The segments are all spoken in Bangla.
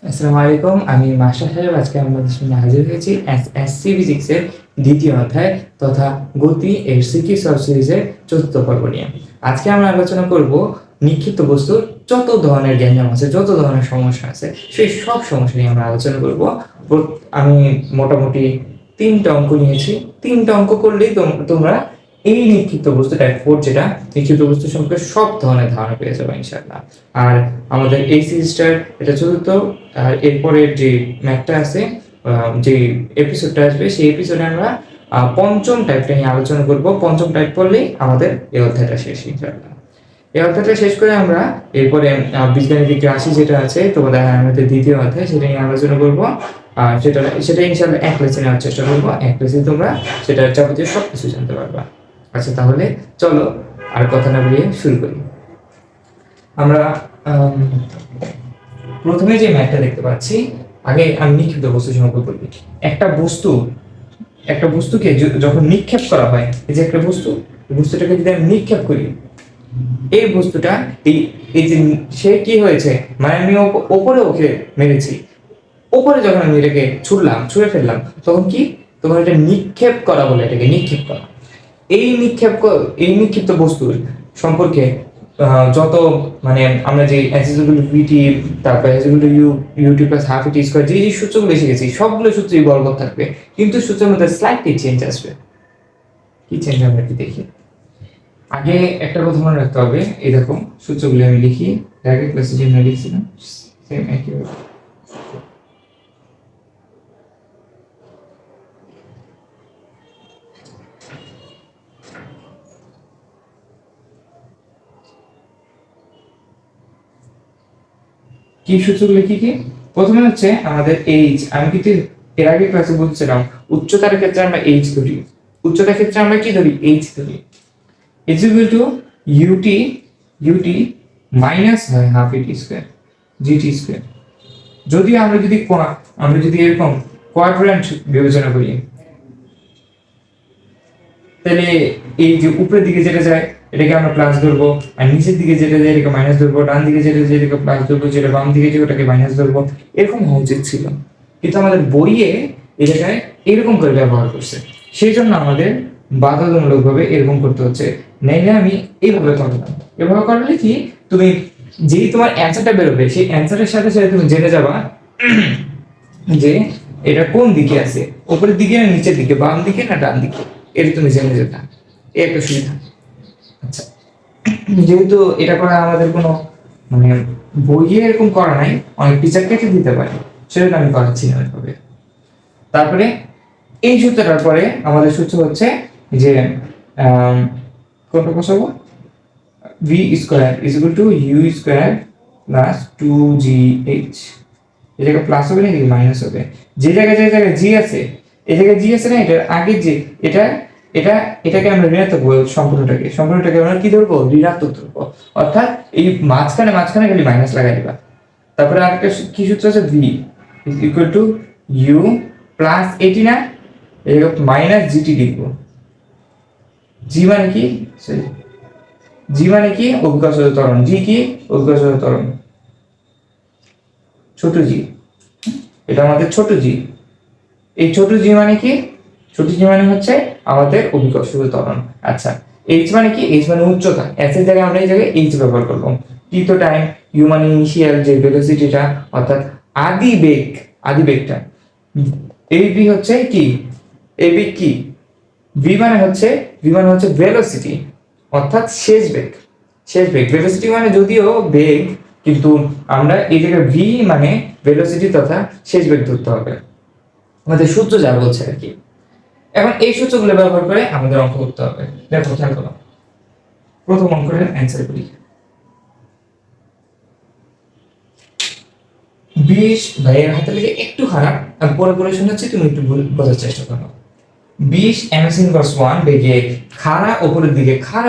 আসসালামু আলাইকুম, আমি মাস্টার সাহেব। আজকে আপনাদের সামনে হাজির হয়েছি এসসি ফিজিক্সের দ্বিতীয় অধ্যায় তথা গতি এর সিকিউ সাব সিরিজের চতুর্থ পর্ব নিয়ে। আজকে আমরা আলোচনা করব নিক্ষিপ্ত বস্তুর যত ধরনের গ্যাঞ্জাম আছে, যত ধরনের সমস্যা আছে, সেই সব সমস্যা নিয়ে আমরা আলোচনা করব। আমি মোটামুটি 3টা অঙ্ক নিয়েছি। 3টা অঙ্ক করলেই তোমরা এই নিক্ষিপ্ত বস্তু টাইপ 4, যেটা নিক্ষিপ্ত বস্তু সম্পর্কে সব ধরনের ধারণা পেয়ে যাবে ইনশাআল্লাহ। আর আমাদের এই সিরিজটার এটা চতুর্থ, আর এরপরের যে ম্যাথটা আছে, যে এপিসোডটা আসবে, সেই এপিসোডে আমরা পঞ্চম টাইপটা নিয়ে আলোচনা করব। পঞ্চম টাইপ করলেই আমাদের এই অধ্যায়টা শেষ ইনশাআল্লাহ। এই অধ্যায়টা শেষ করে আমরা এরপরে বীজগাণিতিক রাশি যেটা আছে তোমাদের আমাদের দ্বিতীয় অধ্যায়, সেটা নিয়ে আলোচনা করব। আর সেটা ইনশাআল্লাহ এক লেসে নেওয়ার চেষ্টা করবো। এক লেসে তোমরা সেটা যাবতীয় সব কিছু জানতে পারবা। আচ্ছা, তাহলে চলো আর কথা না বলিয়ে শুরু করি। আমরা প্রথমে যে ম্যাথটা দেখতে পাচ্ছি, আগে আমি নিক্ষিপ্ত বস্তু সম্পর্কে বলি। একটা বস্তুকে যখন নিক্ষেপ করা হয়, এই যে একটা বস্তুটাকে যদি আমি নিক্ষেপ করি, এই বস্তুটা এই যে সে কি হয়েছে, মানে আমি ওপরে ওকে মেরেছি, ওপরে যখন আমি এটাকে ছুঁড়ে ফেললাম, তখন কি, তখন এটা নিক্ষেপ করা বলে, এটাকে নিক্ষেপ করা। এই নিক্ষিপ্ত বস্তুর সম্পর্কে যত মানে আমরা যে ভিটি, তারপর UT plus half ET square, যে সূত্রগুলো শিখেছি, সবগুলো সূত্রই বলবৎ থাকবে, কিন্তু সূত্রের মধ্যে স্লাইটলি চেঞ্জ আসবে। কি চেঞ্জ হবে কি দেখি। আগে একটা কথা মনে রাখতে হবে, এই দেখো সূত্রগুলো আমি লিখি, আগে ক্লাসে যে আমরা লিখছিলাম সেম একই হবে। কি সূত্রগুলো কি কি? প্রথমে হচ্ছে আমাদের এইচ। আমি কিন্তু এর আগে ক্লাসে বলছিলাম উচ্চতার ক্ষেত্রে আমরা এইচ ধরি, উচ্চতার ক্ষেত্রে আমরা কি ধরি, এইচ ধরি। Is equal to UT minus হয় half ET square GT square. যদি আমরা যদি এরকম কোয়াড্র্যান্ট বিবেচনা করি, তাহলে এই যে উপরের দিকে যেটা যায় এটাকে আমরা প্লাস ধরবো, আর নিচের দিকে যেটা যায় এটাকে মাইনাস ধরবো, ডান দিকে যেটা যায় এটাকে প্লাস ধরবো, যেটা বাম দিকে যায় ওটাকে মাইনাস ধরবো। এরকম হওয়া উচিত ছিল, কিন্তু আমাদের বইয়ে এই জায়গায় এরকম করে ব্যবহার করছে, সেই জন্য আমাদের বাধ্যতামূলকভাবে এরকম করতে হচ্ছে। নাইলে আমি এইভাবে করলাম। এভাবে করলে কি, তুমি যেই তোমার অ্যান্সারটা বেরোবে, সেই অ্যান্সারের সাথে সাথে তুমি জেনে যাবা যে এটা কোন দিকে আছে, উপরের দিকে না নিচের দিকে, বাম দিকে না ডান দিকে, এটা তুমি জেনে যেতে। এই একটা সুবিধা। আচ্ছা, যেহেতু এটা করা আমাদের কোনো মানে বইয়ে এরকম করা নাই, অনেক টিচার কেটে দিতে পারে, সেটা আমি করাচ্ছি না ওইভাবে। তারপরে এই সূত্রটার পরে আমাদের সূত্র হচ্ছে যে কোনটা বসাবো, v square is equal two u square plus 2gh। এই জায়গায় প্লাস হবে নাকি মাইনাস হবে? যে জায়গায় জি আছে, এই জায়গায় জি আছে না, এটার আগে যে এটা এটা এটাকে আমরা ঋণাত্মক বলবো, সম্পূর্ণটাকে আমরা কি ধরবো, ঋণাত্মক ধরবো। অর্থাৎ এই মাঝখানে খালি মাইনাস লাগাই দিবা। তারপরে আরেকটা কি সূত্র আছে, v is equal two u plus এটি না, এই মাইনাস জিটি লিখবো। জি মানে কি, সরি, জি মানে কি, অভিকর্ষজ ত্বরণ। জি কি, অভিকর্ষজ ত্বরণ, ছোট জি, এটা আমাদের ছোট জি। এই ছোট জি মানে কি, ছোট জি মানে হচ্ছে আমাদের অভিকর্ষজ ত্বরণ। আচ্ছা, এইচ মানে কি, এইচ মানে উচ্চতা। এস এর জায়গায় আমরা এই জায়গায় এইচ ব্যবহার করব। টি তো টাইম, ইউ মানে ইনিশিয়াল যে ভেলোসিটিটা, অর্থাৎ আদি বেগটা। এই ভি হচ্ছে কি, এই বেগ কি, ভি মানে হচ্ছে ভেলোসিটি, অর্থাৎ শেষ বেগ। ভেলোসিটি মানে যদিও বেগ, কিন্তু আমরা এই জায়গায় ভি মানে ভেলোসিটি তথা শেষ বেগ ধরতে হবে, আমাদের সূত্র যা বলছে আর কি। এখন এই সূত্রগুলো ব্যবহার করে আমাদের অঙ্ক করতে হবে। দেখো খেয়াল করো, প্রথম অঙ্কের অ্যান্সার করি। 20, ভাইয়ের হাতে লেগে একটু খারাপ, আমি পরে শোনাচ্ছি, তুমি একটু বোঝার চেষ্টা করো। 20 ms ইনভার্স 1 বেগে খাড়া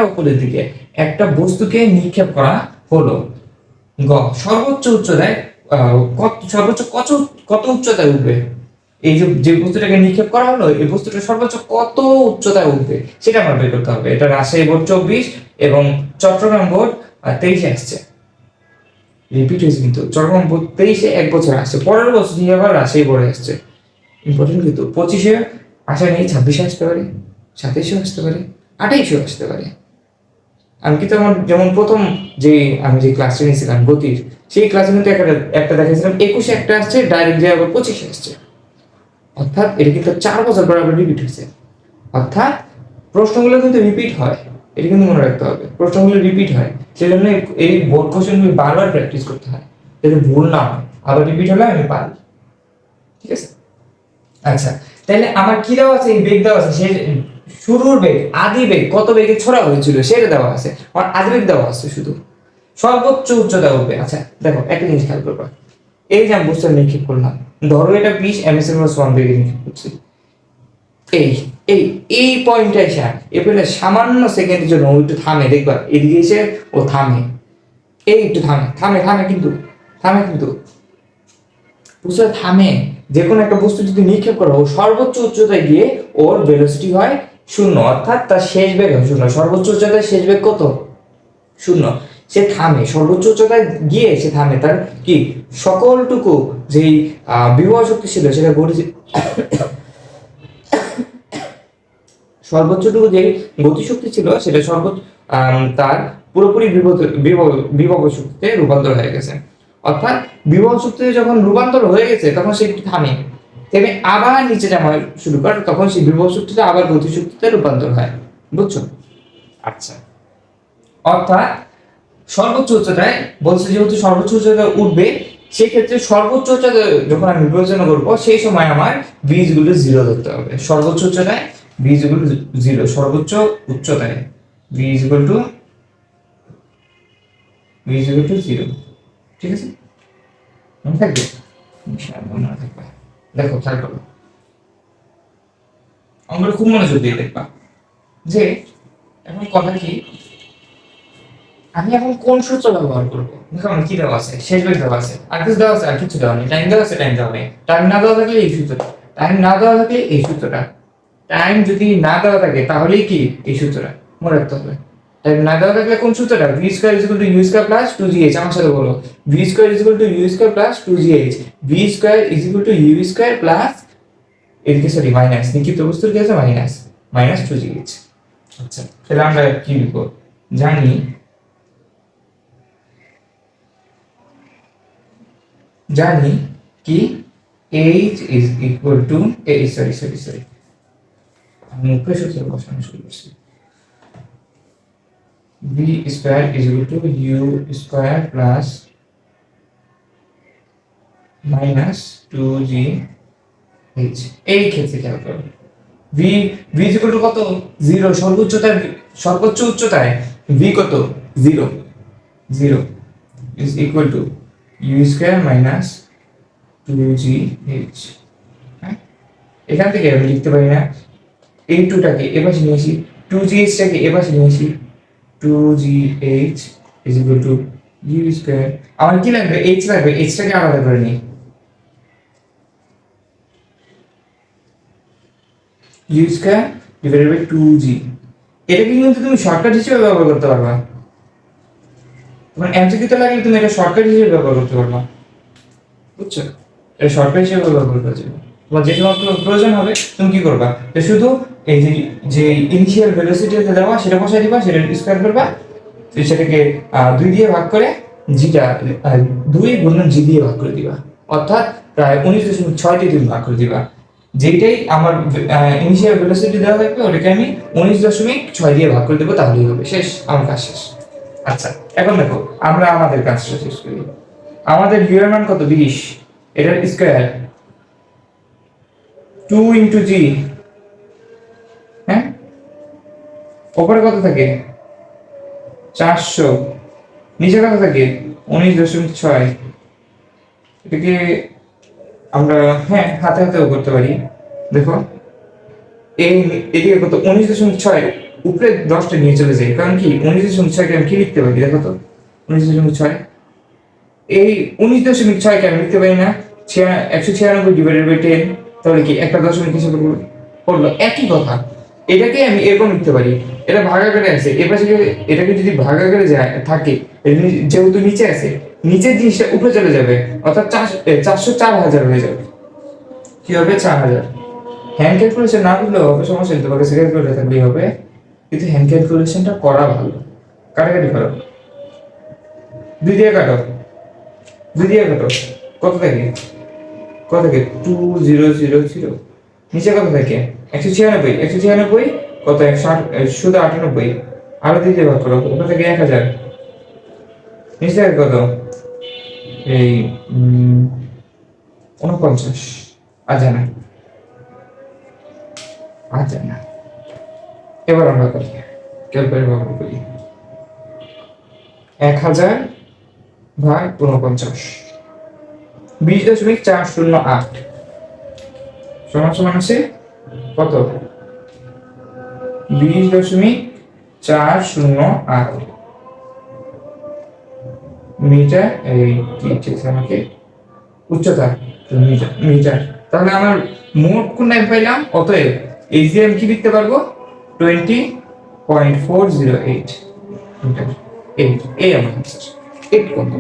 উপরের দিকে একটা বস্তুকে নিক্ষেপ করা হলো। গ, সর্বোচ্চ উচ্চতায় কত উচ্চতায় উঠবে? এই যে বস্তুটাকে নিক্ষেপ করা হলো, এই বস্তুটা সর্বোচ্চ কত উচ্চতায় উঠবে সেটা আমার বের করতে হবে। এটা রাজশাহী বোর্ড 24 এবং চট্টগ্রাম বোর্ড 23 আসছে। রিপিট হয়েছে, কিন্তু চট্টগ্রাম 23-এ 1 বছর আসছে, পরের বছর দিয়ে আবার রাজশাহী পড়ে আসছে। ইম্পর্টেন্ট কিন্তু 25-এ আসা নেই, 26-এ আসতে পারে, 27-এও আসতে পারে, 28-এও আসতে পারে। আমি কিন্তু আমার যেমন প্রথম যে আমি যে ক্লাসটা নিয়েছিলাম গতির, সেই ক্লাসে কিন্তু একটা দেখেছিলাম 21-এ একটা আসছে, ডাইরেক্ট যে আবার 25-এ আসছে। অর্থাৎ এটা কিন্তু 4 বছর পর আবার রিপিট হয়েছে। অর্থাৎ প্রশ্নগুলো কিন্তু রিপিট হয়, এটা কিন্তু মনে রাখতে হবে, প্রশ্নগুলো রিপিট হয়। সেজন্য এই বোর্ড কোশ্চেনগুলো বারবার প্র্যাকটিস করতে হয় যাতে ভুল না হয়, আবার রিপিট হলে আমি পারি। ঠিক আছে? আচ্ছা, তাহলে আমার কি দেওয়া আছে? এই বেগ দেওয়া আছে, সে শুরুর বেগ, আদি বেগ কত বেগে ছড়া হয়েছিল সেটা দেওয়া আছে। আর আদি বেগ দেওয়া আছে শুধু, সর্বোচ্চ উচ্চতা উঠবে। আচ্ছা দেখো, একটা জিনিস খেয়াল করবা, এই যে আমি বুস্টার নিক্ষেপ করলাম, ধরো এটা 20 ms/1 বেগে নিক্ষেপ করছি, এই এই এই পয়েন্টে এসে এরপরে সামান্য সেকেন্ডের জন্য ও একটু থামে, দেখবা এদিকে এসে ও থামে, এই একটু থামে থামে থামে কিন্তু থামে কিন্তু বুঝতে থামে। যে কোনো একটা বস্তু যদি নিক্ষেপ করা ও সর্বোচ্চ উচ্চতায় গিয়ে ওর ভেলোসিটি হয় 0, অর্থাৎ তার শেষ বেগ হয় 0। সর্বোচ্চ উচ্চতায় শেষ বেগ কত? 0। সে থামে, সর্বোচ্চ উচ্চতায় গিয়ে সে থামে, তার কি সকলটুকু যেই বিভব শক্তি ছিল সেটা গতি, সর্বোচ্চটুকু যে গতিশক্তি ছিল সেটা সর্বোচ্চ তার পুরোপুরি বিভব শক্তিতে রূপান্তর হয়ে গেছে। অর্থাৎ বিভব শক্তিতে যখন রূপান্তর হয়ে গেছে তখন সে একটু থামে, থেমে আবার নিচে নামা শুরু করে, তখন সেই বিভব শক্তিটা আবার গতিশক্তিতে রূপান্তর হয়। বুঝছো? আচ্ছা, অর্থাৎ সর্বোচ্চ উচ্চতায় বলছে, যেহেতু সর্বোচ্চ উচ্চতায় উঠবে, সেক্ষেত্রে সর্বোচ্চ উচ্চতায় যখন আমি বিবেচনা করবো সেই সময় আমার বীজগুলো 0 ধরতে হবে। সর্বোচ্চ উচ্চতায় বীজগুলো 0, সর্বোচ্চ উচ্চতায় বীজগুলো 0। ঠিক আছে? মনে থাকবে? মনে থাকবে। দেখো খেয়াল করো, আমরা খুব মনোযোগ দিয়ে দেখবা যে এখন কথা কি, আমি এখন কোন সূত্র ব্যবহার করবো। দেখো আমার কি দেওয়া আছে, শেষ বেগ দেওয়া আছে, আর কিছু দেওয়া আছে, আর কিছু দেওয়া নেই, টাইম দেওয়া আছে, টাইম দেওয়া নেই। টাইম না দেওয়া থাকলে এই সূত্রটা, টাইম না দেওয়া থাকলে এই সূত্রটা, টাইম যদি না দেওয়া থাকে তাহলেই কি এই সূত্রটা মনে রাখতে হবে। টাইম না দেওয়া থাকলে কোন সূত্রটা? v square is equal two u square plus 2gh। আমার সাথে বলো, v square is equal two u square plus 2gh। v square is equal two u square plus, এদিকে সরি মাইনাস, নিক্ষিপ্ত বস্তুর কি আছে মাইনাস, মাইনাস 2gh। আচ্ছা, তাহলে আমরা কি লিখব? জানি কি h is equal two sorry আমি মুখে সূত্র বসানো শুরু করছি। v square is equal two u square plus minus 2gh। এই ক্ষেত্রে খেয়াল করো, v ইজ ইকুয়াল টু কত? 0। সর্বোচ্চ উচ্চতায় v কত? 0 is equal two u square minus 2gh। হ্যাঁ, এখান থেকে আমি লিখতে পারি না, এই 2টাকে এপাশে নিয়ে আসি, 2gh টাকে এপাশে নিয়ে আসি, 2gh is equal two u square, আমার কি লাগবে? h লাগবে, h টাকে আলাদা করে নিই, u square divided by 2g। এটাকে কিন্তু তুমি শর্টকাট হিসেবে ব্যবহার করতে পারবা, তোমার এমসিকিউতে লাগলে তুমি এটা শর্টকাট হিসেবে ব্যবহার করতে পারবা। বুঝছো? এটা শর্টকাট হিসেবে ব্যবহার করতে পারবে। তোমার যে সময় প্রয়োজন হবে তুমি কি করবা, শুধু এই যে ইনিশিয়াল ভেলোসিটি দেওয়া সেটা বসাই দিবা, সেটা স্কয়ার করবা, সেটাকে 2 দিয়ে ভাগ করে জিটা 2 গুণন জি দিয়ে ভাগ করে দিবা, অর্থাৎ প্রায় 19.6 দিয়ে তুমি ভাগ করে দিবা। যেটাই আমার ইনিশিয়াল ভেলোসিটি দেওয়া থাকবে ওটাকে আমি 19.6 দিয়ে ভাগ করে দেবো, তাহলেই হবে, শেষ, আমার কাজ শেষ। আচ্ছা, এখন দেখো আমরা আমাদের কাজটা শেষ করি। আমাদের u এর মান কত? 20, এটার স্কয়ার 2 ইনটু g। হ্যাঁ, উপরে কত থাকে? 400, নিচে কত থাকে? 19.6। এটাকে আমরা হ্যাঁ হাতে হাতেও করতে পারি। দেখো এই এদিকে কত? 19.6, উপরে 10টা নিয়ে চলে যায়, কারণ কি 19.6 কে আমি কি লিখতে পারি? দেখো তো 19.6, এই 19.6 কে আমি লিখতে পারি না 196 ডিভাইডেড বাই 10, তাহলে কি একটা দশমিক হিসেবে পড়লো। একই কথা এটাকে আমি এরকম লিখতে পারি, এটা ভাগাকারে আছে, এর পাশে এটাকে যদি ভাগাকারে যায় থাকে, যেহেতু নিচে আছে নিচের জিনিসটা উপরে চলে যাবে, অর্থাৎ 404,000 হয়ে যাবে। কি হবে? 4,000। হ্যান্ড ক্যালকুলেশন না করলেও হবে, সমস্যা নেই, তোমাকে সেকেন্ড করে থাকলেই হবে, কিন্তু হ্যান্ড ক্যালকুলেশনটা করা ভালো। কাটাকাটি করো, 2 দিয়ে কাটো, 2 দিয়ে কাটো, কত থাকে? কত থাকে? 2000। নিচে কত থাকে? 196, 196 কত? 108, শুধু 98, আরো 2 দিয়ে ভাগ করো, উপর থেকে 1000, নিচে থাকে কত? এই 49। আচ্ছা না, আচ্ছা না, এবার আমরা করি, ক্যালকুলেটর ব্যবহার করি। 1000 ভাগ 49, 20.408 সমান সমান আছে কত? 20.408 মিটার। এই কি ঠিক আমাকে উচ্চতা মিটার, মিটার। তাহলে আমার মোট কোন টাইম পাইলাম? অতএব এই যে আমি কি লিখতে পারবো? 20.408 মিটার। এই আমার आंसर। এই কোনটা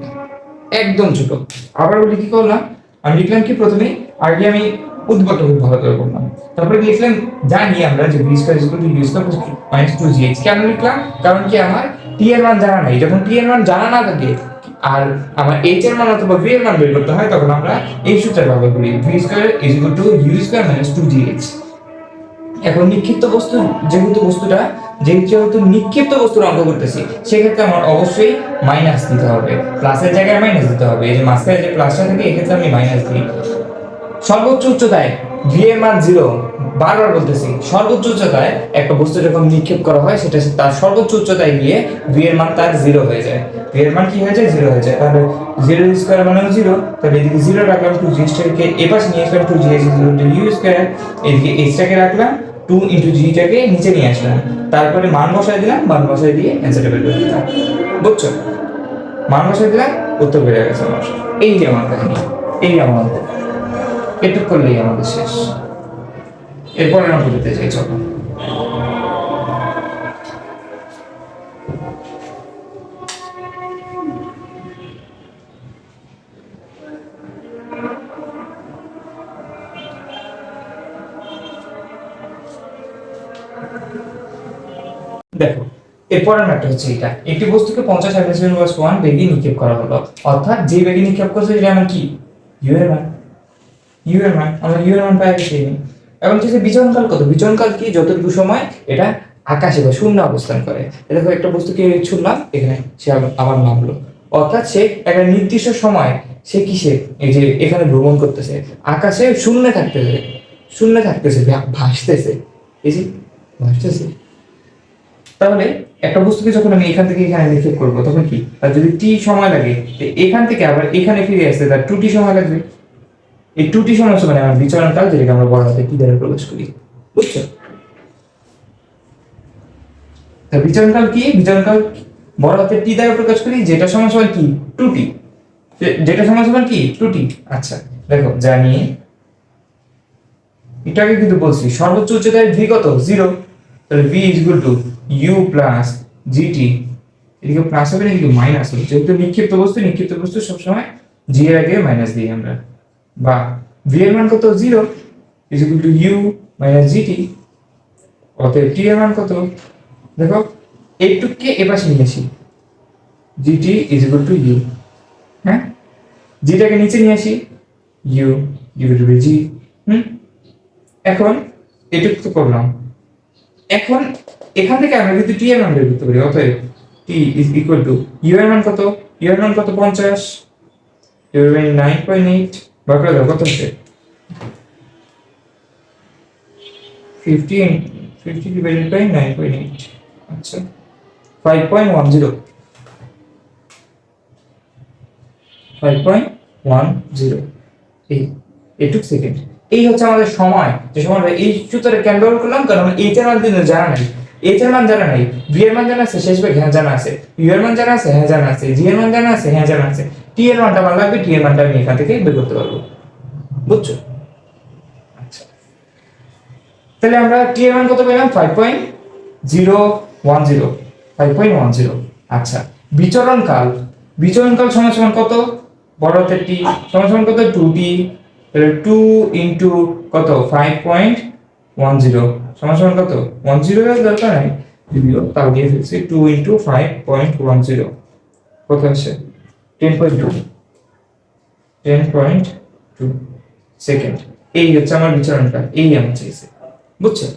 একদম ছোট। আবার বলি কি করলাম? আমি লিখলাম কি প্রথমে আগে আমি উদ্ভট খুব ভালো করে করলাম, তারপরে লিখলাম জানি আমরা যে v square equal to u square minus 2gh। কেন লিখলাম? কারণ কি আমার t এর মান জানা নাই। যখন t এর মান জানা না থাকে আর আমার h এর মান অথবা v এর মান বের করতে হয়, তখন আমরা এই সূত্র ব্যবহার করি, v square equal to u square minus 2gh। এখন নিক্ষিপ্ত বস্তু, যেহেতু নিক্ষিপ্ত বস্তুর অঙ্ক করতেছি, সেক্ষেত্রে আমার অবশ্যই মাইনাস দিতে হবে, প্লাসের জায়গায় মাইনাস দিতে হবে। এই যে মাঝখানে যে প্লাসটা থাকে, এক্ষেত্রে আমি মাইনাস দিই। সর্বোচ্চ উচ্চতায় v এর মান 0, বারবার বলতেছি, সর্বোচ্চ উচ্চতায় একটা বস্তু যখন নিক্ষেপ করা হয়, সেটা তার সর্বোচ্চ উচ্চতায় গিয়ে v এর মান তার 0 হয়ে যায়। v এর মান কি হয়ে যায়? 0 হয়ে যায়। তাহলে 0 স্কয়ার মানে 0, তাহলে এদিকে 0 রাখলাম, 2g টাকে এপাশে নিয়ে আসলাম, 2g u স্কয়ার, এদিকে h টাকে রাখলাম, 2 g টাকে নিচে নিয়ে আসলাম, তারপরে মান বসাই দিলাম, মান বসাই দিয়ে অ্যানসারটা বের করে দিলাম। বুঝছো? মান বসাই দিলাম, উত্তর বেরিয়ে গেছে আমার। এই যে আমার কাহিনী, এই আমার অঙ্ক। এটুক করলেই আমাদের শেষ। এরপরে আমরা বলতে চাই, চলো দেখো, এরপরের ম্যাটার হচ্ছে এটা, একটি বস্তুকে 50 1 বেগে নিক্ষেপ করা হলো, অর্থাৎ যে বেগে নিক্ষেপ করছে সেটা আমার কি? u এর মান। আমরা u এর মান পাই গেছি। এবং যে বিচরণকাল কত? বিচরণকাল কি? যতটুকু সময় এটা আকাশে বা শূন্য অবস্থান করে। দেখো একটা বস্তুকে ছুড়লাম, এখানে সে আবার নামলো, অর্থাৎ সে একটা নির্দিষ্ট সময় সে কিসে, এই যে এখানে ভ্রমণ করতেছে, আকাশে শূন্যে থাকতেছে, ভাসতেছে, এই যে ভাসতেছে। তাহলে একটা বস্তুকে যখন আমি এখান থেকে এখানে নিক্ষেপ করবো, তখন কি আর যদি টি সময় লাগে, এখান থেকে আবার এখানে ফিরে আসতে তার 2t সময় লাগবে। এই 2t সময় মানে আমার বিচরণকাল, যেটাকে আমরা বড় হাতে টি দ্বারা প্রকাশ করি। বুঝছো? তা বিচরণকাল কি? বিচরণকাল বড় হাতে টি দ্বারা প্রকাশ করি, যেটা সমান কি? 2t। যেটা সমান কি? 2t। আচ্ছা দেখো, জানি এটাকে কিন্তু বলছি সর্বোচ্চ উচ্চতায় v কত? 0। তাহলে v u প্লাস gt, এদিকে প্লাস হবে না, এদিকে মাইনাস হবে, যেহেতু নিক্ষিপ্ত বস্তু সবসময় g এর আগে মাইনাস দিই আমরা। বা v এর মান কত? 0 u মাইনাস gt। অতএব t এর মান কত? দেখো এইটুকুকে এপাশে নিয়ে আসি, gt u। হ্যাঁ, g টাকে নিচে নিয়ে আসি, u g। এখন এটুকু তো করলাম। এখন এখান থেকে আমরা কিন্তু t এর মান বের করতে পারি। অতএব t is equal to u এর মান কত? u এর মান কত? 50, u এর মান 9.8, ভাগ করে দাও, কত হচ্ছে? 50 divided by 9.8, আচ্ছা 5.10, 5.10 এইটুক সেকেন্ড। এই হচ্ছে আমাদের সময়, যে সময় এই সূত্রে কেন ব্যবহার করলাম? কারণ এইচ এর মান কিন্তু জানা নাই, v এর মান জানা আছে, শেষ ভাগ হ্যাঁ জানা আছে, u এর মান জানা আছে, হ্যাঁ জানা আছে, g এর মান জানা আছে, হ্যাঁ জানা আছে, t এর মানটা আমার লাগবে, t এর মানটা আমি এখান থেকে বের করতে পারবো। বুঝছো? আচ্ছা তাহলে আমরা t এর মান কত পেলাম? 5.10। আচ্ছা বিচরণকাল সমান সমান কত, বড় হাতের টি সমান সমান কত 2t, তাহলে 2 ইনটু কত 5.10 সমান সমান কত 10 এর দরকার নাই, যদিও তাও দিয়ে ফেলছি 2 ইনটু 5.10 কত আসে 10.2 সেকেন্ড। এই হচ্ছে আমার বিচরণকাল, এই আমার চাইছে, বুঝছো?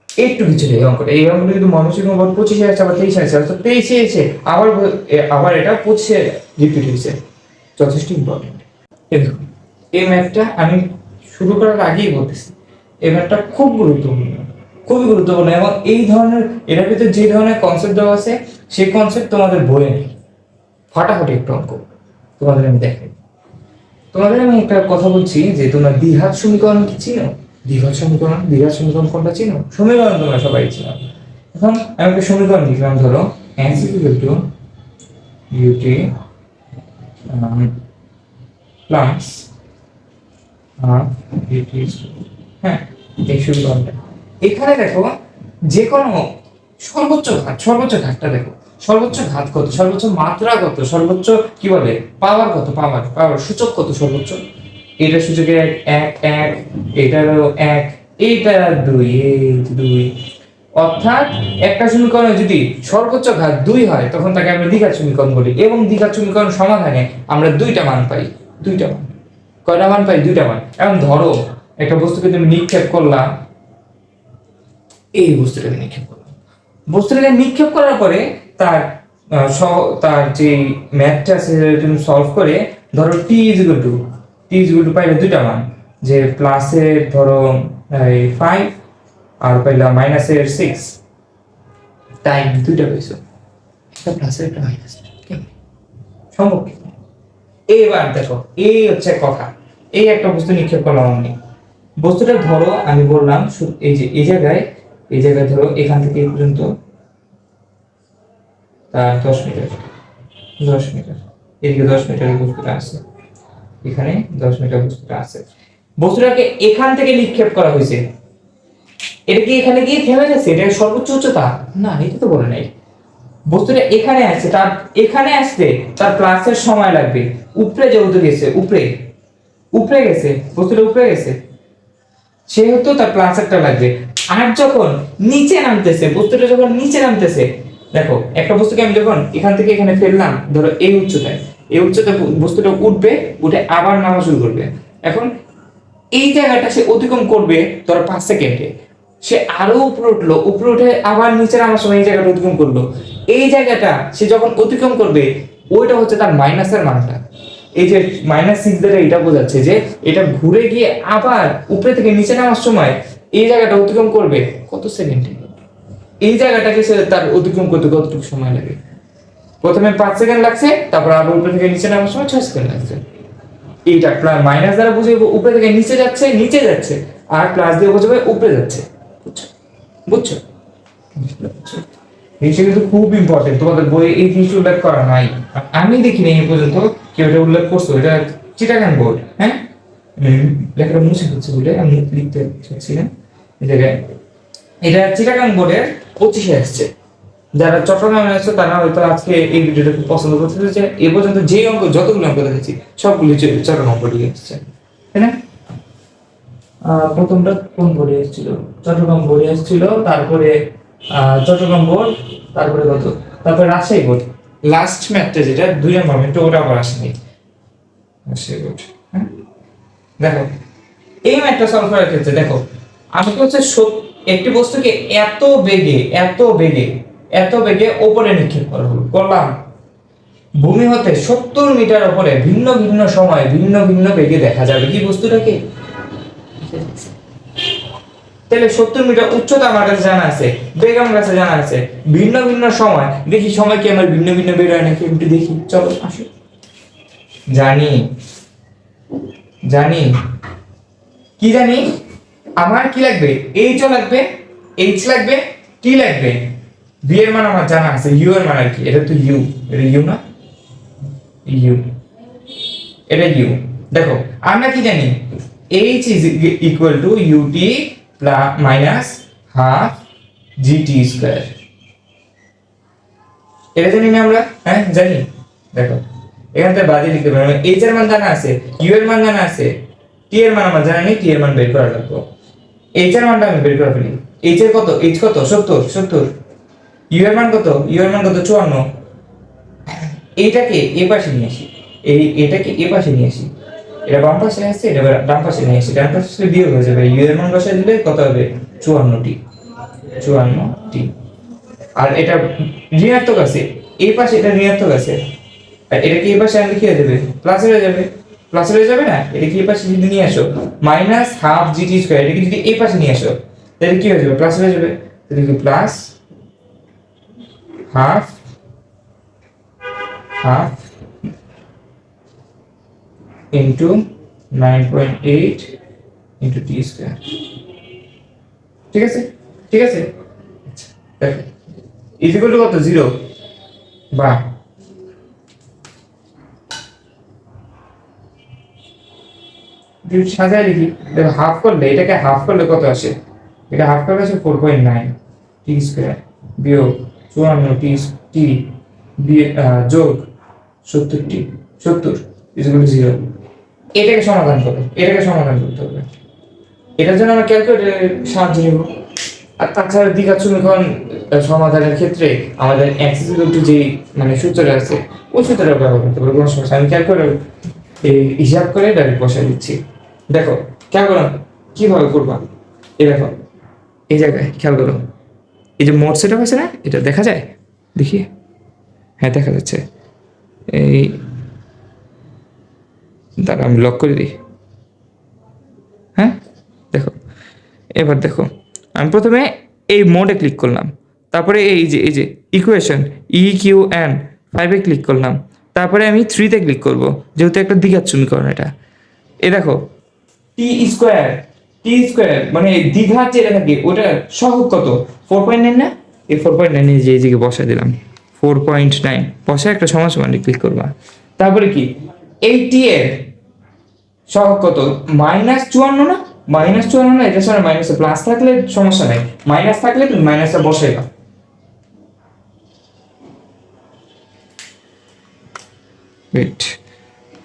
একটু কিছু নেই অঙ্কটা, এই অঙ্কটা কিন্তু মনোযোগ বল 25 আছে, আবার 23 আছে, অর্থাৎ 23 এসে আবার এটা 25 রিপিট হয়েছে, যথেষ্ট ইম্পর্টেন্ট। এই দেখুন, এই ম্যাথটা আমি শুরু করার আগেই বলতেছি, এই ম্যাথটা খুব গুরুত্বপূর্ণ, খুবই গুরুত্বপূর্ণ, এবং এই ধরনের এর ভিতরে যে ধরনের কনসেপ্ট দেওয়া আছে সেই কনসেপ্ট তোমাদের বইয়ে নেই। ফাটাফাটি একটা অঙ্ক তোমাদের আমি দেখাই। তোমাদের আমি একটা কথা বলছি যে তোমরা দ্বিঘাত সমীকরণ কি চিনো? দ্বিঘাত সমীকরণ কোনটা চিনো? সমীকরণ তোমরা সবাই চিনো। এখন আমি একটা সমীকরণ লিখলাম, ধরো x = ut প্লাস ut, হ্যাঁ, এই সমীকরণটা। এখানে দেখো যে কোনো সর্বোচ্চ ঘাতটা দেখো, সর্বোচ্চ ঘাত কত, সর্বোচ্চ মাত্রা কত, সর্বোচ্চ কি বলে পাওয়ার কত, পাওয়ার সূচক কত সর্বোচ্চ, এটা সূচকের 1 এটা হলো 1, এইটা 2, অর্থাৎ একটা সমীকরণে যদি সর্বোচ্চ ঘাত 2 হয় তখন তাকে আমরা দ্বিঘাত সমীকরণ বলি, এবং দ্বিঘাত সমীকরণ সমাধানে আমরা দুইটা মান পাই, কয়টা মান পাই? দুইটা মান। এখন ধরো একটা বস্তুকে তুমি নিক্ষেপ করলা, এই বস্তুটাকে নিক্ষেপ করার পরে তার যে ম্যাথটা আছে তুমি সলভ করে ধরো t = পাইলে দুইটা মান, যে প্লাসের ধরো 5 আর পাইলা মাইনাসের 6, তাই দুইটা পাইছো, একটা প্লাসের একটা মাইনাসের, সম্ভব কি? এবার দেখো এই হচ্ছে কথা, এই একটা বস্তু নিক্ষেপ করলাম আমি, বস্তুটা ধরো আমি বললাম এই যে এই জায়গায় ধরো এখান থেকে এই পর্যন্ত তার 10 মিটার, এদিকে 10 মিটারের বস্তুটা আছে, এখানে 10 মিটার বস্তুটা আছে, বস্তুটাকে এখান থেকে নিক্ষেপ করা হয়েছে, এটা কি এখানে গিয়ে থেমে গেছে? এটা সর্বোচ্চ উচ্চতা না, এটা তো বলে নাই। বস্তুটা এখানে আছে, তার এখানে আসতে তার প্লাসের সময় লাগবে, উপরে যেহেতু গেছে, উপরে গেছে, বস্তুটা উপরে গেছে, সেহেতু তার প্লাসেরটা লাগবে। আর যখন নিচে নামতেছে, বস্তুটা যখন নিচে নামতেছে, দেখো একটা বস্তুকে আমি যখন এখান থেকে এখানে ফেললাম, ধরো এই উচ্চতায় বস্তুটা উঠে আবার নামা শুরু করবে। এখন এই জায়গাটা সে অতিক্রম করবে ধরো 5 সেকেন্ডে, সে আরো উপরে উঠে আবার নিচে নামার সময় এই জায়গাটা অতিক্রম করলো, এই জায়গাটা সে যখন অতিক্রম করবে ওইটা হচ্ছে তার মাইনাসের মানটা। এই যে -6 দ্বারা এটা বোঝাচ্ছে যে এটা ঘুরে গিয়ে আবার উপরে থেকে নিচে নামার সময় এই জায়গাটা অতিক্রম করবে কত সেকেন্ডে, এই জায়গাটাকে সে তার অতিক্রম করতে কতটুকু সময় লাগে। প্রথমে 5 সেকেন্ড লাগছে, তারপর আবার উপরে থেকে নিচে নামার সময় 6 সেকেন্ড লাগছে। এইটা মাইনাস দ্বারা বুঝাবো উপরে থেকে নিচে যাচ্ছে, আর প্লাস দিয়ে বোঝাবে উপরে যাচ্ছে, বুঝছো? এই জিনিসটা কিন্তু খুব ইম্পর্টেন্ট, তোমাদের বইয়ে এই জিনিসটা উল্লেখ করা নাই, আমি দেখিনি এই পর্যন্ত কেউ এটা উল্লেখ করছো। এটা চিটাগাং বোর্ড, হ্যাঁ, লেখাটা মুছে হচ্ছে বলে আমি লিখতে চাচ্ছি না এই জায়গায়। এটা চিটাগাং বোর্ডের 25-এ আসছে। যারা চট্টগ্রামে আছে তারা হয়তো আজকে এই ভিডিওটা খুব পছন্দ করতেছে, যে এ পর্যন্ত যে অঙ্ক যতগুলো অঙ্ক দেখেছি সবগুলি চট্টগ্রাম বোর্ডে এসেছে, তাই না? প্রথমটা কোন বোর্ডে এসেছিল? চট্টগ্রাম বোর্ডে এসেছিল, তারপরে চট্টগ্রাম বোর্ড, তারপরে তারপরে রাজশাহী বোর্ড, লাস্ট ম্যাথটা যেটা 2 নম্বর ম্যাথটা ওটা আবার আসেনি, রাজশাহী বোর্ড। হ্যাঁ, দেখো এই ম্যাথটা সলভ করার ক্ষেত্রে দেখো আমাকে হচ্ছে একটি বস্তুকে এত বেগে উপরে নিক্ষেপ করলাম, ভূমি হতে 70 মিটার উপরে, ভিন্ন ভিন্ন সময় ভিন্ন ভিন্ন বেগে দেখা যাবে কি বস্তুটাকে। তাহলে 70 মিটার উচ্চতা আমার কাছে জানা আছে, বেগ আমার কাছে জানা আছে, ভিন্ন ভিন্ন সময়, দেখি সময় কি আমার ভিন্ন ভিন্ন বের হয় নাকি একটু দেখি, চলো আসো। জানি কি জানি, আমার কি লাগবে, এইচ লাগবে, টি লাগবে, ভি এর মান আমার জানা আছে, ইউ এর মান আর কি, এটা তো ইউ, এটা ইউ না, এটা ইউ। দেখো আমরা কি জানি, h is equal to ut minus half gt square, এটা জানি না আমরা, হ্যাঁ জানি। দেখো এখান থেকে বাদ দিয়ে লিখতে পারবো। এইচ এর মান জানা আছে, ইউ এর মান জানা আছে, টি এর মান আমার জানা নেই, টি এর মান বের করা লাগবে। এইচ এর মানটা আমি বের করে ফেলি। এইচ এর কত? এইচ কত? 70। ইউ এর মান কত? ইউ এর মান কত? 54। এইটাকে এ পাশে নিয়ে আসি, এটাকে এ পাশে নিয়ে আসি, এটা বাম পাশে আসছে, এটা ডান পাশে নিয়ে আসি, ডান পাশে আসলে বিয়োগ হয়ে যাবে। ইউ এর মান বসাই দিলে কত হবে? 54টি। আর এটা ঋণাত্মক আছে, এই পাশে এটা ঋণাত্মক আছে, আর এটা কি এই পাশে আনলে কি হয়ে যাবে? প্লাস হয়ে যাবে। প্লাস হয়ে যাবে না? এটা কি এই পাশে যদি নিয়ে আসো, মাইনাস হাফ জিটি স্কয়ার, এটা যদি এই পাশে নিয়ে আসো তাহলে কি হয়ে যাবে? প্লাস হয়ে যাবে। তাহলে কি plus half half into 9.8 into T square. ঠিক আছে, ঠিক আছে। আচ্ছা দেখো, ইজ ইকুয়াল টু কত? 0 বা যদি সাজায় লিখি, দেখো হাফ করলে, এটাকে হাফ করলে কত আসে? এটা হাফ করলে আসে 4.9 টি স্কয়ার বিয়োগ 54 টি টি যোগ 70 ইজ ইকুয়াল টু 0। এটাকে সমাধান করো, এটাকে সমাধান করতে হবে। এটার জন্য আমরা ক্যালকুলেটরের সাহায্য নেব। আর তাছাড়া দ্বিঘাত সমীকরণ সমাধানের ক্ষেত্রে আমাদের এক্স ইকুয়াল টু যে মানে সূত্রটা আছে, ওই সূত্রটা ব্যবহার করতে পারবো, কোনো সমস্যা। আমি ক্যালকুলেটর হিসাব করে ডাইরেক্ট বসাই দিচ্ছি। দেখো খেয়াল করো কিভাবে করবা। এই দেখো, এই জায়গায় খেয়াল করো, এই যে মোট সেটআপ আছে না, এটা দেখা যায়? দেখি, হ্যাঁ দেখা যাচ্ছে। এই দাঁড়া আমি লক করে দিই। হ্যাঁ দেখো, এবার দেখো আমি প্রথমে এই মোডে ক্লিক করলাম, তারপরে এই যে ইকুয়েশন EQN 5-এ ক্লিক করলাম, তারপরে আমি 3-তে ক্লিক করব, যেহেতু একটা দ্বিঘাত সমীকরণ এটা। এ দেখো টি স্কোয়ার মানে দ্বিঘাত যেটা থাকে ওটা সহগ কত? 4.9 না? এই 4.9 যে এই দিকে বসাই দিলাম, 4.9 বসে একটা সমান সমান ক্লিক করবা। তারপরে কি, এই টি এর সহগ কত? -54 না? -54 না? এটার সাথে মাইনাস প্লাস থাকলে সমস্যা নাই, মাইনাস থাকলে তুমি মাইনাসটা বসাইবা। ওয়েট,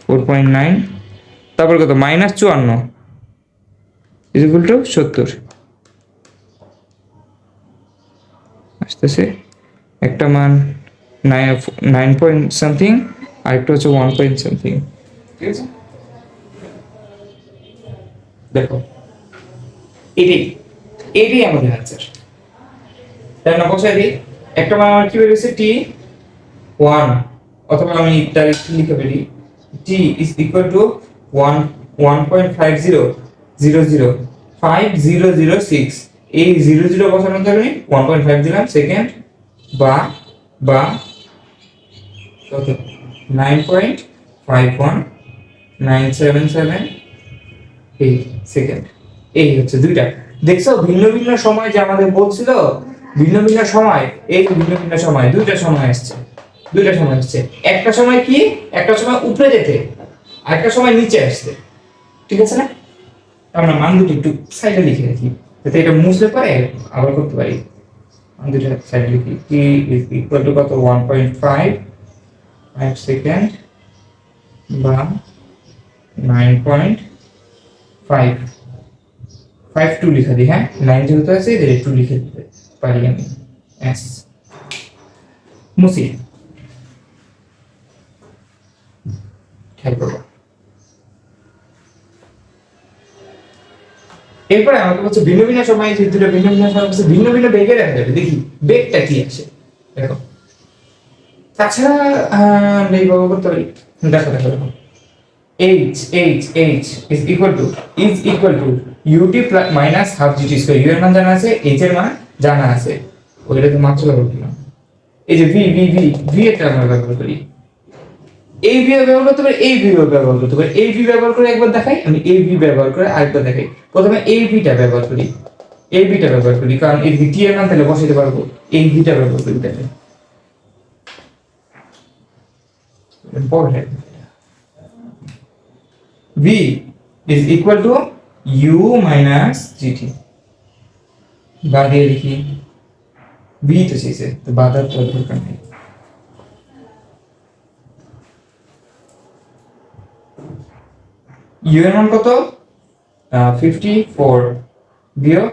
4.9 তারপর কত? -54 ইজ ইকুয়াল টু 70 আসতেছে। একটা মান 9 পয়েন্ট সামথিং, আরেকটা হচ্ছে 1 পয়েন্ট সামথিং। ঠিক আছে, দেখো এটাই আমাদের আনসার। তাই না? বসাই দিই। একটা মান আমার কি বেরিয়েছে? T1, অথবা আমি ডাইরেক্ট লিখে ফেলি, T is equal to 1.5006। এই 00 বসানোর কারণে 1.5 দিলাম সেকেন্ড, বা বা কত? 9.51977 সেকেন্ড। এই হচ্ছে দুইটা। দেখছো ভিন্ন ভিন্ন সময় যে আমাদের বলছিল, ভিন্ন ভিন্ন সময়, এই ভিন্ন ভিন্ন সময় দুইটা সময় আসছে, একটা সময় কি, একটা সময় উপরে যেতে, আরেকটা সময় নিচে আসছে। ঠিক আছে না? আমরা মান দুটো একটু সাইডে লিখে রাখি, যাতে এটা মুছলে পরে আবার করতে পারি। মান দুটো সাইডে লিখি। t is equal to কত? 1.5 সেকেন্ড বা 9.552 লিখে দিই। হ্যাঁ 9 যেহেতু আছে এদের একটু লিখে দিতে পারি আমি। এস মুছি, খেয়াল করবো। এরপরে আমাকে বলছে ভিন্ন ভিন্ন সময়ে যে দুটো ভিন্ন ভিন্ন সময় বলছে ভিন্ন ভিন্ন বেগে দেখা যাবে। দেখি বেগটা কি আছে, দেখো। তাছাড়া আমরা এইভাবে করতে পারি। দেখো h is equal to ut minus half gt square। u এর মান জানা আছে, h এর মান জানা আছে, ওইটা তো মাত্র ব্যবহার করলাম। এই যে v এটা আমরা ব্যবহার করি, এই ভি ব্যবহার করতে পারি, এই ভি ব্যবহার করতে পারি। এই ভি ব্যবহার করে একবার দেখাই, আমি এই ভি ব্যবহার করে আরেকবার দেখাই। প্রথমে এই ভিটা ব্যবহার করি, কারণ এই টি এর মান তাহলে বসাইতে পারবো। এই ভিটা ব্যবহার করি, দেখেন v is equal to u minus gt। বাদিয়ে লিখি, v তো চাইছে, তো বাদার তো দরকার নেই। ইউ এর মান কত 54 বিয়োগ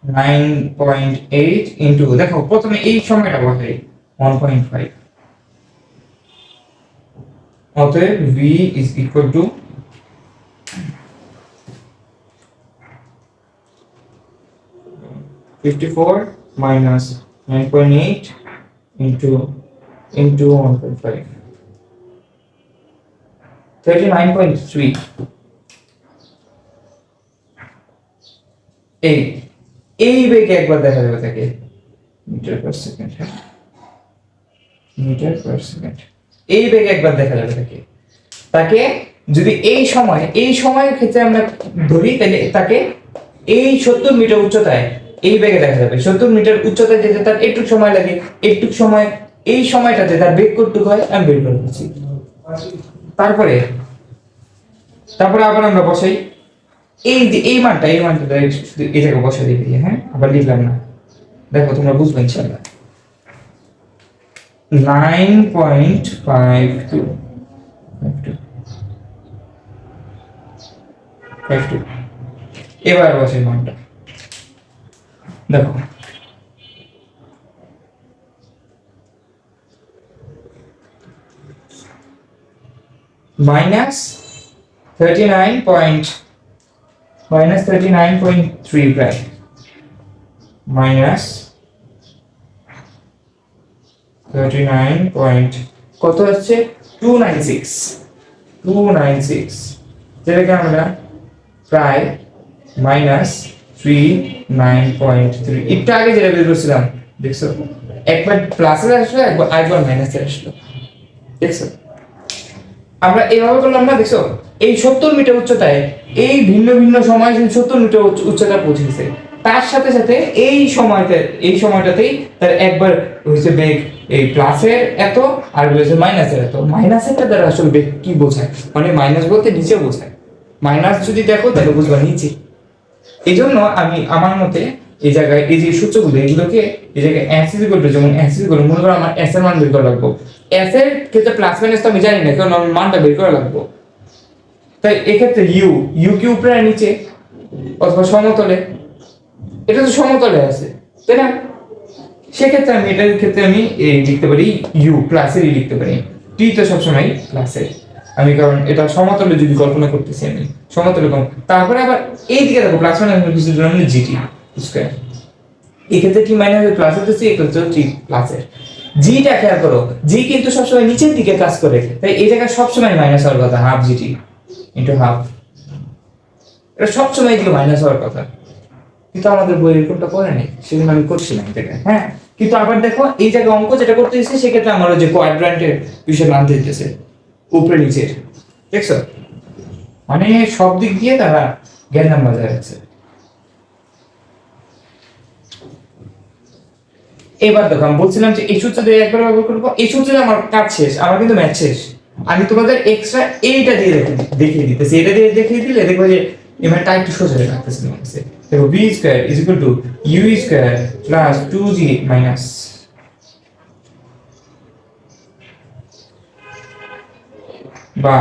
9.8 ইনটু, দেখো প্রথমে এই সময়টা বসাই 1.5, অতএব v is equal to 54 minus 9.8 into 1.5, 39.3। এই বেগে একবার দেখা যাবে তাকে metre per second, metre per second, এই বেগে একবার দেখা যাবে তাকে যদি এই সময়ের ক্ষেত্রে আমরা ধরি, তাহলে তাকে এই 70 মিটার উচ্চতায় এই বেগে দেখা যাবে। 70 মিটার উচ্চতায় যেতে তার একটু সময় লাগে, একটু সময়, এই সময়টাতে তার বেগ কতটুকু হয় আমি বের করে দিচ্ছি। তারপরে আবার আমরা বসাই এই যে এই মানটা শুধু এই জায়গায় বসা দিবি, হ্যাঁ আবার লিখলাম না, দেখো তোমরা বুঝবে ইনশাআল্লাহ। 9.52 এবার বসে মানটা, দেখো মাইনাস 39.3 প্রায়, মাইনাস 39 কত হচ্ছে 296, যেটাকে আমরা প্রায় মাইনাস 39.3, একটু আগে যেটা বের করছিলাম দেখছো, একবার প্লাসে আসলো একবার মাইনাসে আসলো, দেখছো আমরা এইভাবে করলাম না, দেখছো এই 70 মিটার উচ্চতায় এই ভিন্ন ভিন্ন সময় 70 মিটার উচ্চতা পৌঁছেছে, তার সাথে সাথে এই সময়টাতেই তার একবার হয়েছে বেগ এই প্লাসের এত আর হয়েছে মাইনাসের এত। মাইনাসেরটা দ্বারা আসলে বেগ কি বোঝায়, মানে মাইনাস বলতে নিচে বোঝায়, মাইনাস যদি দেখো তাহলে বুঝবা নিচে। এই জন্য আমি আমার মতে এই জায়গায় এই যে সূত্রগুলো এগুলোকে এই জায়গায় এস ইজ ইকুয়াল টু, যেমন এস ইজ ইকুয়াল মনে করো আমার এস এর মান বের করা লাগবে, এস এর ক্ষেত্রে প্লাস মাইনাস তো আমি জানি না, কারণ আমার মানটা বের করা লাগবে। তাই এক্ষেত্রে ইউ কি উপরে আর নিচে অথবা সমতলে, এটা তো সমতলে আছে তাই না, সেক্ষেত্রে আমি এটার ক্ষেত্রে আমি লিখতে পারি ইউ প্লাসের লিখতে পারি, টি তো সবসময় প্লাসের, আমি কারণ এটা সমতলে যদি কল্পনা করতেছি আমি সমতলে কম। তারপরে আবার এই দিকে দেখো প্লাস মাইনাস কিছু জন্য আমি জিটি স্কয়ার, এই ক্ষেত্রে কি মাইনাস প্লাস হতেছে, এই ক্ষেত্রে টি প্লাসের। জিটা খেয়াল করো, জি কিন্তু সবসময় নিচের দিকে কাজ করে, তাই এই জায়গায় সবসময় মাইনাস হওয়ার কথা, হাফ জিটি ইনটু হাফ, এটা সবসময় এদিকে মাইনাস হওয়ার কথা, কিন্তু আমাদের বইয়ের কোনটা করে নেই, সেজন্য আমি করছিলাম এটা। হ্যাঁ কিন্তু আবার দেখো এই জায়গায় অঙ্ক যেটা করতে দিচ্ছে সেক্ষেত্রে আমার যে কোয়াড্র্যান্টের বিষয় আনতে দিতেছে উপরে নিচে, দেখছো মানে সব দিক দিয়ে তারা জ্ঞান নাম্বার যাচ্ছে। এবার দেখো আমি বলছিলাম যে এই সূত্র দিয়ে একবার ব্যবহার করবো, এই সূত্রে আমার কাজ শেষ, আমার কিন্তু ম্যাথ শেষ। আমি তোমাদের এক্সট্রা এইটা দিয়ে দেখিয়ে দিতেছি, এটা দিয়ে দেখিয়ে দিলে দেখো যে এবার টাইপ একটু সোজা হয়ে রাখতেছি তোমার কাছে। দেখো v square is equal two u square plus 2g minus বা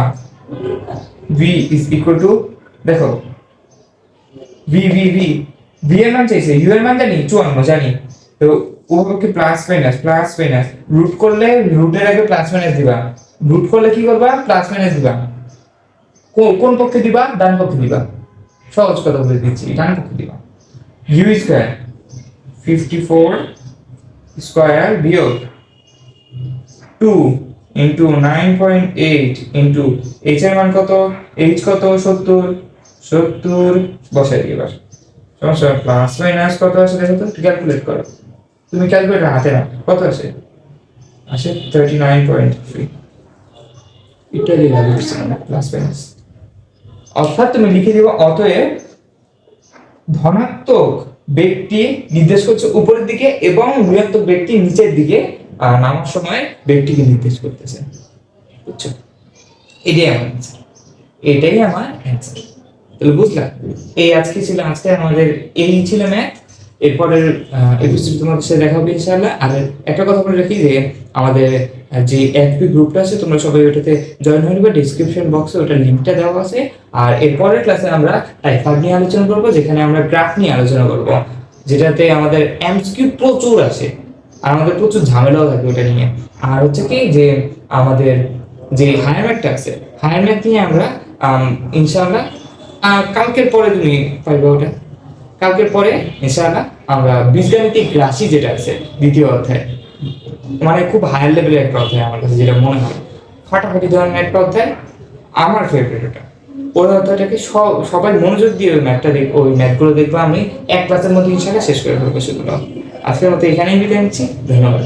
v ইজ ইকুয়াল টু, দেখো v এর মান চাইছে, u এর মান জানি 54 জানি, তো ওকে প্লাস মাইনাস রুট করলে রুটের আগে প্লাস মাইনাস দিবা, রুট করলে কি করবা প্লাস মাইনাস দিবা, কোন পক্ষে দিবা ডান পক্ষে দিবা, সহজ কথা বলে দিচ্ছি ডান পক্ষে দিবা। u স্কয়ার 54 স্কয়ার বিয়োগ 2 ইনটু 9.8 ইনটু h এর মান কত, h কত 70 বসাই দিই। এবার সমস্যা প্লাস মাইনাস কত আসে দেখো তো, ক্যালকুলেট করো, তুমি ক্যালকুলেটর হাতে নাও কত আসে, 39.3, এটা দিয়ে ভালো করছে না প্লাস মাইনাস, অর্থাৎ তুমি লিখে দিবা অতএব ধনাত্মক বেগটি নির্দেশ করছে উপরের দিকে এবং ঋণাত্মক বেগটি নিচের দিকে নামার সময় বেগটিকে নির্দেশ করতেছে, বুঝছো? এটাই আমার অ্যান্সার। তাহলে বুঝলা, এই আজকে আমাদের এই ছিল ম্যাথ। এরপরের এপিসোড তোমাদের সাথে দেখা হবে ইনশাআল্লাহ। আর একটা কথা বলে রাখি যে আমাদের যে এফবি গ্রুপটা আছে তোমরা সবাই ওটাতে জয়েন হয়ে নিবে, ডিসক্রিপশন বক্সে ওটার লিঙ্কটা দেওয়া আছে। আর এর পরের ক্লাসে আমরা টাইপ 5 নিয়ে আলোচনা করব, যেখানে আমরা গ্রাফ নিয়ে আলোচনা করব, যেটাতে আমাদের এমসিকিউ প্রচুর আসে আর আমাদের প্রচুর ঝামেলাও থাকে ওটা নিয়ে। আর হচ্ছে কি যে আমাদের যে হায়ার ম্যাথটা আছে, হায়ার ম্যাথ নিয়ে আমরা ইনশাআল্লাহ কালকের পরে তুমি পাইবে ওটা, কালকের পরে ইনশাআল্লাহ আমরা বীজগাণিতিক রাশি যেটা আছে দ্বিতীয় অধ্যায়, মানে খুব হায়ার লেভেলের একটা অধ্যায় আমার কাছে যেটা মনে হয়, ফাটাফাটি ধরনের একটা অধ্যায়, আমার ফেভারিট ওটা। ওই অধ্যায়টাকে সবাই মনোযোগ দিয়ে ওই ম্যাথটা ওই ম্যাথগুলো দেখবো, আমি এক ক্লাসের মধ্যে ইনশাআল্লাহ শেষ করে ফেলবো সেগুলো। আজকের মতো এখানেই বিদায় নিচ্ছি, ধন্যবাদ।